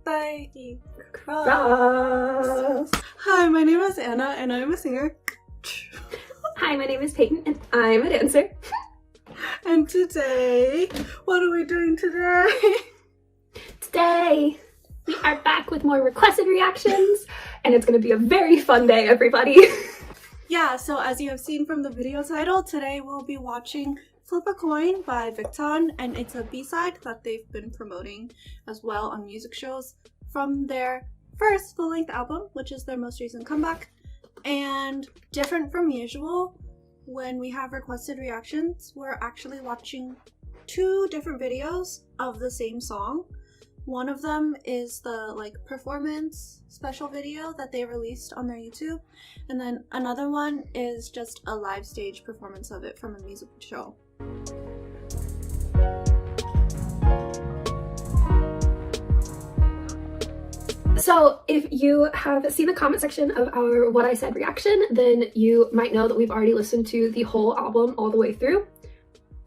birthday cross. Hi, my name is Anna and I'm a singer. Hi, my name is Peyton and I'm a dancer. And today, what are we doing today? Today, we are back with more requested reactions and it's going to be a very fun day, everybody. Yeah, so as you have seen from the video title, today we'll be watching Flip a Coin by VICTON, and it's a B-side that they've been promoting as well on music shows from their first full-length album, which is their most recent comeback. And different from usual, when we have requested reactions, we're actually watching two different videos of the same song. One of them is the performance special video that they released on their YouTube, and then another one is just a live stage performance of it from a music show. So if you have seen the comment section of our What I Said reaction, then you might know that we've already listened to the whole album all the way through.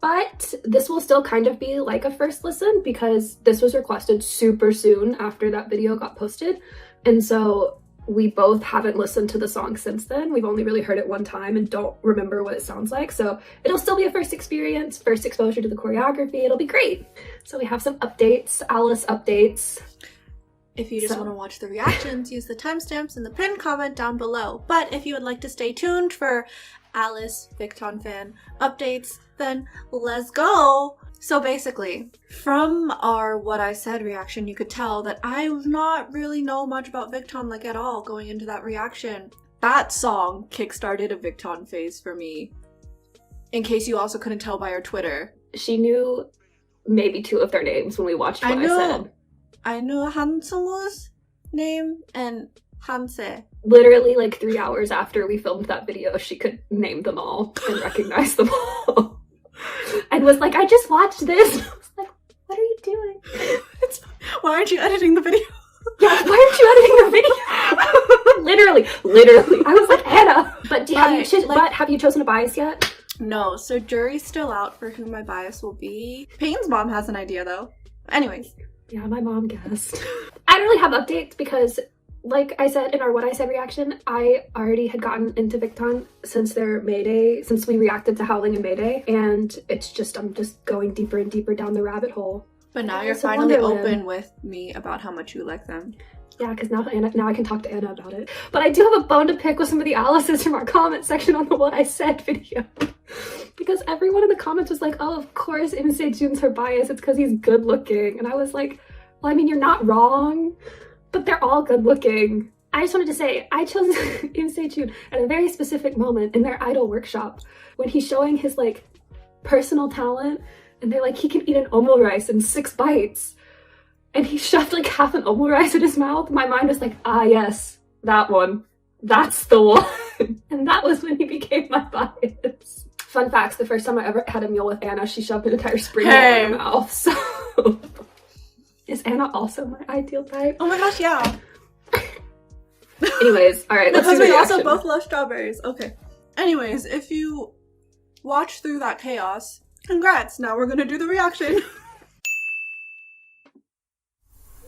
But this will still kind of be like a first listen because this was requested super soon after that video got posted. And so we both haven't listened to the song since then. We've only really heard it one time and don't remember what it sounds like. So it'll still be a first experience, first exposure to the choreography. It'll be great. So we have some updates, Alice updates. If you just want to watch the reactions, use the timestamps in the pinned comment down below. But if you would like to stay tuned for Alice VICTON fan updates, then let's go! So basically, from our What I Said reaction, you could tell that I do not really know much about VICTON at all going into that reaction. That song kickstarted a VICTON phase for me. In case you also couldn't tell by our Twitter. She knew maybe two of their names when we watched What I Said. I knew Hansung's name and Hanse. Literally 3 hours after we filmed that video, she could name them all and recognize them all. And was like, I just watched this. And I was like, what are you doing? Why aren't you editing the video? Yeah, why aren't you editing the video? literally. I was like, Anna. But have you chosen a bias yet? No, so jury's still out for who my bias will be. Peyton's mom has an idea though. Anyways. Yeah, my mom guessed. I don't really have updates because, like I said in our What I Said reaction, I already had gotten into VICTON since their Mayday, since we reacted to Howling and Mayday, and I'm just going deeper and deeper down the rabbit hole. But now you're finally open with me about how much you like them. Yeah, because now I can talk to Anna about it. But I do have a bone to pick with some of the Alice's from our comment section on the What I Said video. Because everyone in the comments was like, oh, of course Im Se-jun's her bias, it's because he's good looking. And I was like, well, I mean, you're not wrong, but they're all good looking. I just wanted to say, I chose Im Se-jun at a very specific moment in their idol workshop when he's showing his personal talent, and they're like, he can eat an omurice in 6 bites. And he shoved half an omurice in his mouth. My mind was like, ah, yes, that one. That's the one. And that was when he became my bias. Fun facts, the first time I ever had a meal with Anna, she shoved an entire spring roll in her mouth. So, is Anna also my ideal type? Oh my gosh, yeah. Anyways, all right, let's do the reaction. Because we also both love strawberries. Okay. Anyways, if you watch through that chaos, congrats. Now we're gonna do the reaction.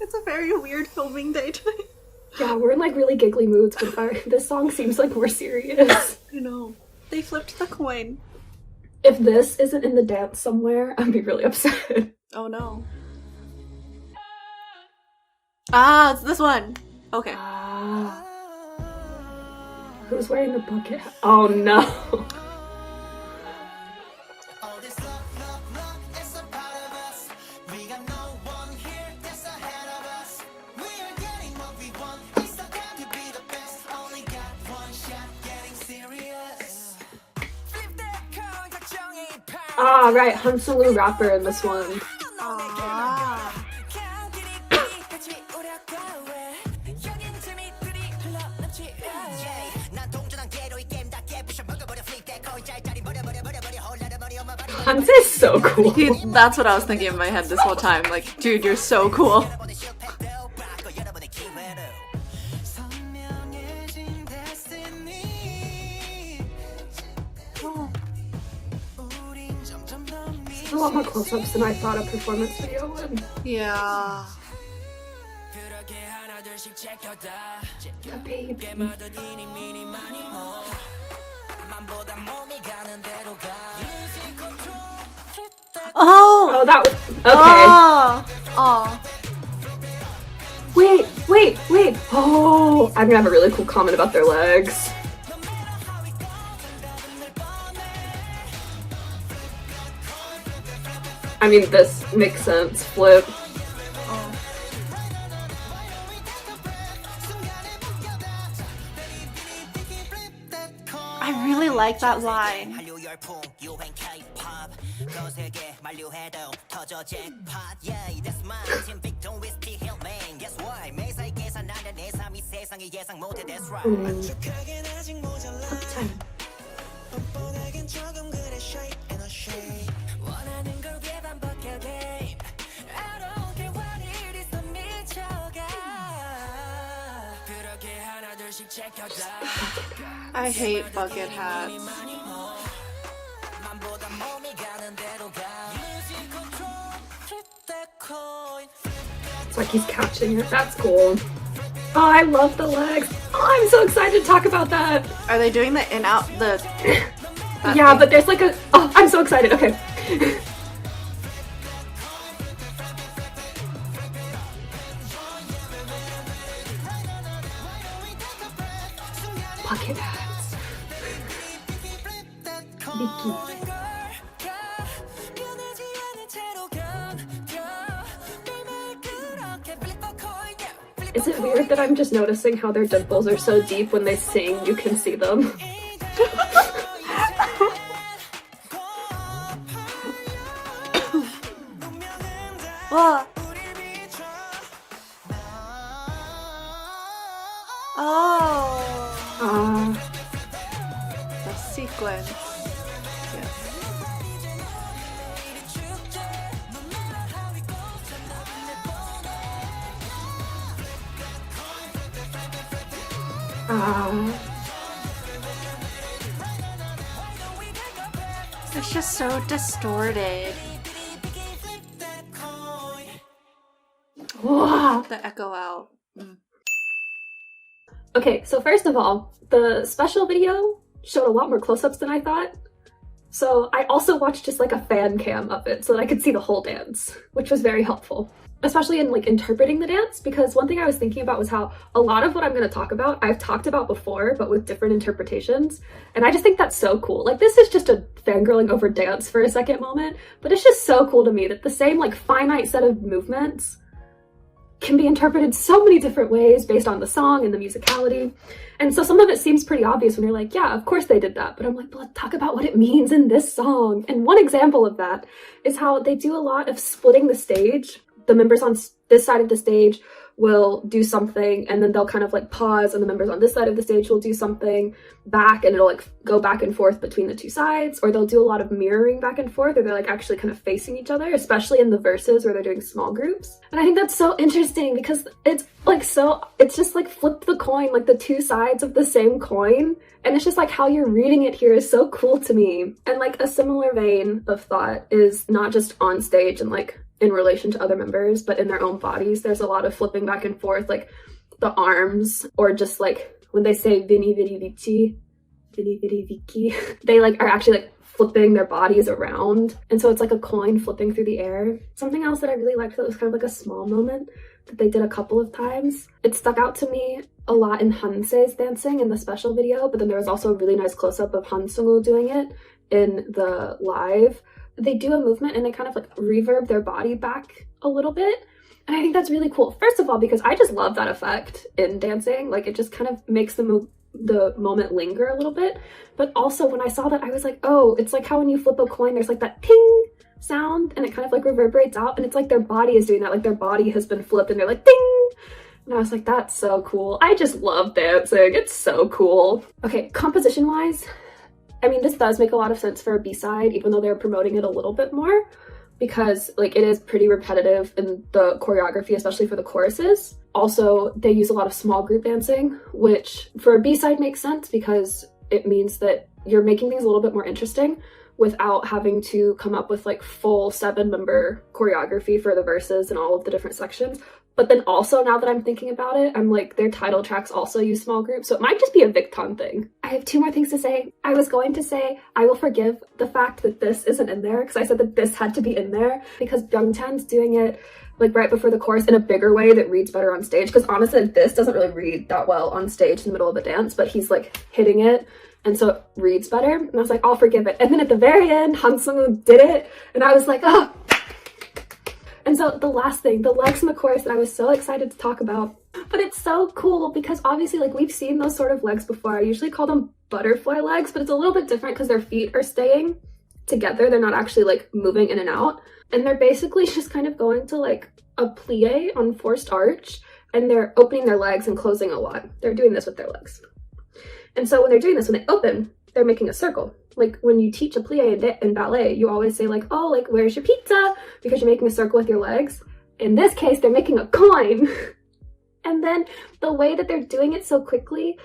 It's a very weird filming day today. Yeah, we're in really giggly moods, but this song seems more serious. You know, they flipped the coin. If this isn't in the dance somewhere, I'd be really upset. Oh no. Ah, it's this one. Okay. Who's wearing the bucket hat? Oh no. Ah, right, Hansulu rapper in this one. Ah. Hanse is so cool. That's what I was thinking in my head this whole time. Dude, you're so cool. A lot more close-ups than I thought a performance video would. Yeah. The baby. Oh! Oh, that was okay. Oh! Oh. Wait. Oh, I'm gonna have a really cool comment about their legs. I mean, this makes sense. Flip. I really like that line. I hate bucket hats. It's like he's catching it. That's cool. Oh, I love the legs. Oh, I'm so excited to talk about that. Are they doing the in-out, the... Yeah, thing? but there's like a... Oh, I'm so excited. Okay. Bucket hats. Vicky. Is it weird that I'm just noticing how their dimples are so deep when they sing, you can see them? Whoa. Oh. The sequence. Yes. It's just so distorted. Wow. The echo out. Okay, so first of all, the special video showed a lot more close-ups than I thought. So I also watched just like a fan cam of it so that I could see the whole dance, which was very helpful. Especially in like interpreting the dance, because one thing I was thinking about was how a lot of what I'm going to talk about, I've talked about before, but with different interpretations. And I just think that's so cool. Like, this is just a fangirling over dance for a second moment, but it's just so cool to me that the same like finite set of movements can be interpreted so many different ways based on the song and the musicality. And so some of it seems pretty obvious when you're like, yeah, of course they did that. But I'm like, but let's talk about what it means in this song. And one example of that is how they do a lot of splitting the stage. The members on this side of the stage will do something, and then they'll kind of like pause, and the members on this side of the stage will do something back, and it'll like go back and forth between the two sides. Or they'll do a lot of mirroring back and forth, or they're like actually kind of facing each other, especially in the verses where they're doing small groups. And I think that's so interesting because it's like it's just like flip the coin, like the two sides of the same coin. And it's just like how you're reading it here is so cool to me. And like a similar vein of thought is not just on stage and like in relation to other members, but in their own bodies. There's a lot of flipping back and forth, like the arms, or just like when they say Vini Vidi Vici, Vini Vidi Vici, they like are actually like flipping their bodies around. And so it's like a coin flipping through the air. Something else that I really liked that was kind of like a small moment that they did a couple of times. It stuck out to me a lot in Hanse's dancing in the special video, but then there was also a really nice close-up of Han Sung-woo doing it in the live. They do a movement and they kind of like reverb their body back a little bit. And I think that's really cool. First of all, because I just love that effect in dancing. Like, it just kind of makes the moment linger a little bit. But also when I saw that, I was like, oh, it's like how when you flip a coin, there's like that ting sound and it kind of like reverberates out. And it's like their body is doing that. Like their body has been flipped and they're like, ding. And I was like, that's so cool. I just love dancing. It's so cool. Okay, composition wise, I mean, this does make a lot of sense for a B-side, even though they're promoting it a little bit more, because like it is pretty repetitive in the choreography, especially for the choruses. Also, they use a lot of small group dancing, which for a B-side makes sense because it means that you're making things a little bit more interesting without having to come up with like full 7-member choreography for the verses and all of the different sections. But then also, now that I'm thinking about it, I'm like, their title tracks also use small groups, so it might just be a VICTON thing. I have 2 more things to say. I was going to say I will forgive the fact that this isn't in there, because I said that this had to be in there, because Byungchan's doing it like right before the chorus in a bigger way that reads better on stage, because honestly this doesn't really read that well on stage in the middle of a dance, but he's like hitting it, and so it reads better, and I was like, I'll forgive it. And then at the very end, Hansung did it, and I was like, oh. And so the last thing, the legs in the chorus that I was so excited to talk about, but it's so cool because obviously like we've seen those sort of legs before. I usually call them butterfly legs, but it's a little bit different because their feet are staying together. They're not actually like moving in and out. And they're basically just kind of going to like a plie on forced arch, and they're opening their legs and closing a lot. They're doing this with their legs. And so when they're doing this, when they open, they're making a circle. Like when you teach a plie in ballet, you always say like, oh, like where's your pizza? Because you're making a circle with your legs. In this case, they're making a coin. And then the way that they're doing it so quickly,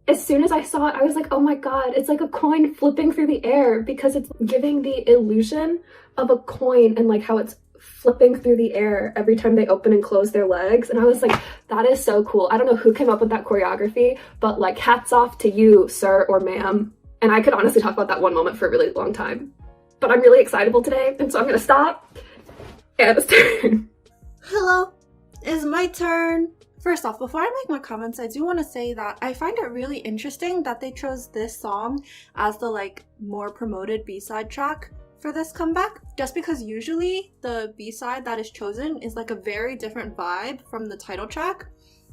as soon as I saw it, I was like, oh my God, it's like a coin flipping through the air, because it's giving the illusion of a coin and like how it's flipping through the air every time they open and close their legs. And I was like, that is so cool. I don't know who came up with that choreography, but like hats off to you, sir or ma'am. And I could honestly talk about that one moment for a really long time. But I'm really excitable today, and so I'm gonna stop. And it's turn. Hello, it's my turn. First off, before I make my comments, I do want to say that I find it really interesting that they chose this song as the like more promoted B-side track for this comeback, just because usually the B-side that is chosen is like a very different vibe from the title track.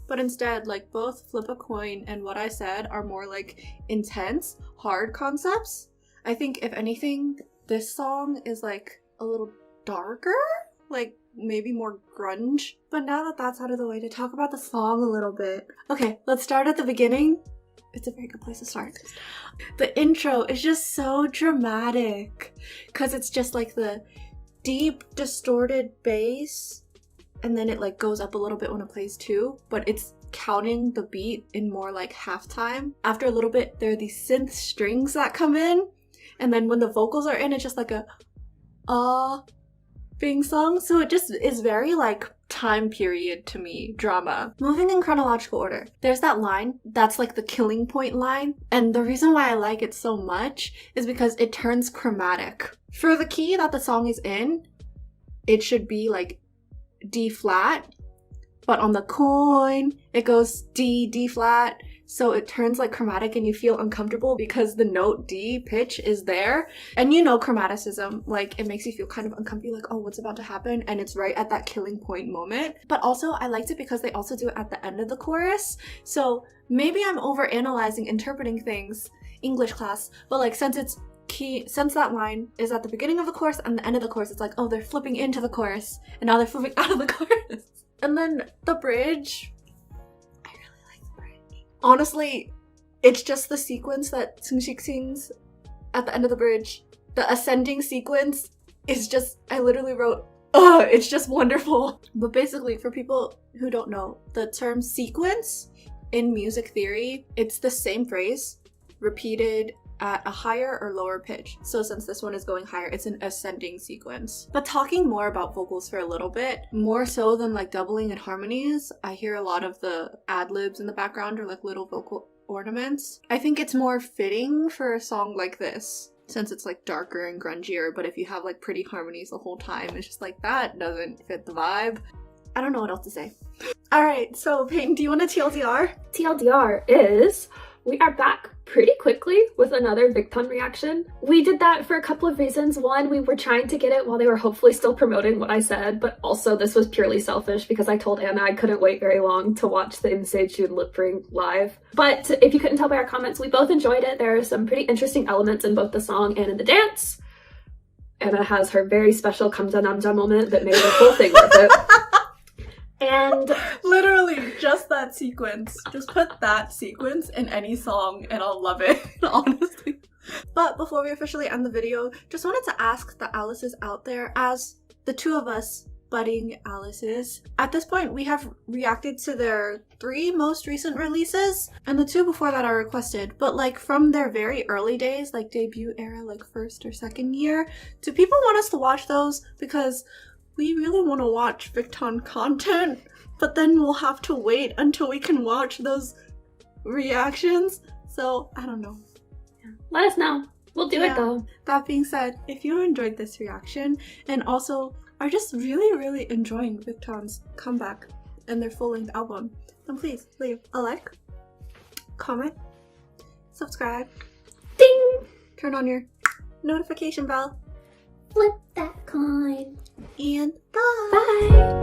But instead, like both Flip a Coin and What I Said are more like intense, hard concepts. I think if anything, this song is like a little darker, like maybe more grunge. But now that that's out of the way, to talk about the song a little bit. Okay, let's start at the beginning. It's a very good place to start. The intro is just so dramatic because it's just like the deep, distorted bass, and then it like goes up a little bit when it plays too, but it's counting the beat in more like halftime. After a little bit, there are these synth strings that come in, and then when the vocals are in, it's just like a being sung. So it just is very like time period to me drama. Moving in chronological order, there's that line that's like the killing point line, and the reason why I like it so much is because it turns chromatic. For the key that the song is in, it should be like D flat, but on the coin it goes D, D flat, so it turns like chromatic and you feel uncomfortable because the note D pitch is there. And you know chromaticism, like it makes you feel kind of uncomfortable, like oh, what's about to happen, and it's right at that killing point moment. But also I liked it because they also do it at the end of the chorus, so maybe I'm over analyzing, interpreting things, English class, but like since that line is at the beginning of the chorus and the end of the chorus, it's like, oh, they're flipping into the chorus and now they're flipping out of the chorus. And then the bridge, I really like the bridge. Honestly, it's just the sequence that Seungshik sings at the end of the bridge. The ascending sequence is just, I literally wrote, it's just wonderful. But basically, for people who don't know, the term sequence in music theory, it's the same phrase repeated at a higher or lower pitch. So since this one is going higher, it's an ascending sequence. But talking more about vocals for a little bit, more so than like doubling and harmonies, I hear a lot of the ad-libs in the background or like little vocal ornaments. I think it's more fitting for a song like this, since it's like darker and grungier, but if you have like pretty harmonies the whole time, it's just like that doesn't fit the vibe. I don't know what else to say. Alright, so Peyton, do you want a TLDR? TLDR is, we are back pretty quickly with another VICTON reaction. We did that for a couple of reasons. One, we were trying to get it while they were hopefully still promoting What I Said, but also this was purely selfish because I told Anna I couldn't wait very long to watch the Imsejun lip sync live. But if you couldn't tell by our comments, we both enjoyed it. There are some pretty interesting elements in both the song and in the dance. Anna has her very special Kamja Namja moment that made the whole thing worth it. And literally just that sequence. Just put that sequence in any song and I'll love it, honestly. But before we officially end the video, just wanted to ask the Alices out there, as the two of us budding Alices, at this point we have reacted to their 3 most recent releases, and the 2 before that are requested, but like from their very early days, like debut era, like 1st or 2nd year, do people want us to watch those? Because we really want to watch VICTON content, but then we'll have to wait until we can watch those reactions. So I don't know. Let us know. We'll do it though. That being said, if you enjoyed this reaction and also are just really enjoying VICTON's comeback and their full-length album, then please leave a like, comment, subscribe, Ding! turn on your notification bell, Flip that coin. and bye! Bye!